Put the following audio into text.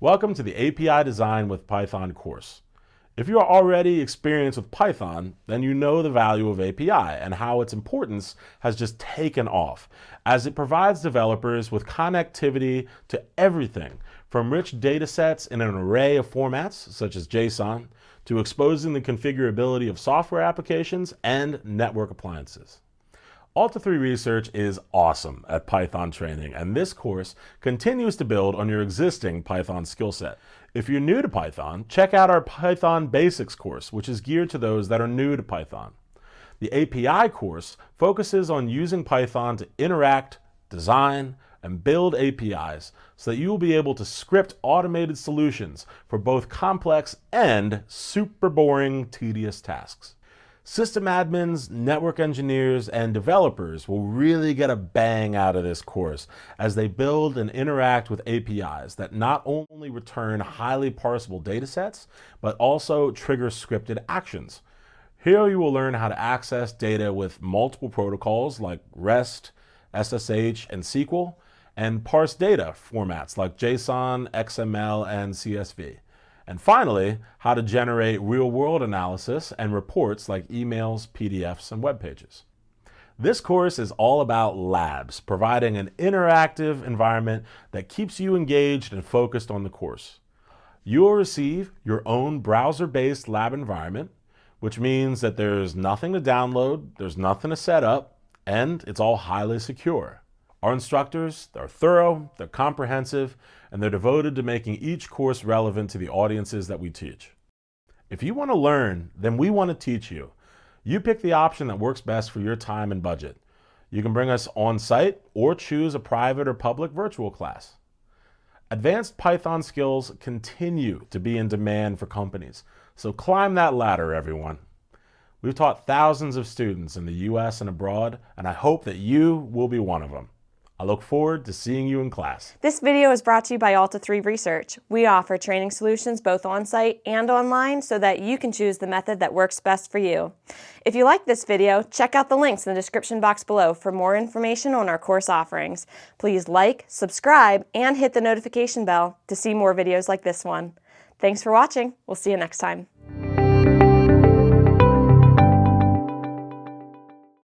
Welcome to the API Design with Python course. If you are already experienced with Python, then you know the value of API and how its importance has just taken off, as it provides developers with connectivity to everything from rich data sets in an array of formats, such as JSON, to exposing the configurability of software applications and network appliances. Alta3 Research is awesome at Python training, and this course continues to build on your existing Python skill set. If you're new to Python, check out our Python Basics course, which is geared to those that are new to Python. The API course focuses on using Python to interact, design, and build APIs so that you will be able to script automated solutions for both complex and super boring, tedious tasks. System admins, network engineers, and developers will really get a bang out of this course as they build and interact with APIs that not only return highly parsable datasets, but also trigger scripted actions. Here you will learn how to access data with multiple protocols like REST, SSH, and SQL, and parse data formats like JSON, XML, and CSV. And finally, how to generate real-world analysis and reports like emails, PDFs, and web pages. This course is all about labs, providing an interactive environment that keeps you engaged and focused on the course. You will receive your own browser-based lab environment, which means that there's nothing to download, there's nothing to set up, and it's all highly secure. Our instructors, they're thorough, they're comprehensive, and they're devoted to making each course relevant to the audiences that we teach. If you want to learn, then we want to teach you. You pick the option that works best for your time and budget. You can bring us on site or choose a private or public virtual class. Advanced Python skills continue to be in demand for companies, so climb that ladder, everyone. We've taught thousands of students in the US and abroad, and I hope that you will be one of them. I look forward to seeing you in class. This video is brought to you by Alta3 Research. We offer training solutions both on-site and online so that you can choose the method that works best for you. If you like this video, check out the links in the description box below for more information on our course offerings. Please like, subscribe, and hit the notification bell to see more videos like this one. Thanks for watching. We'll see you next time.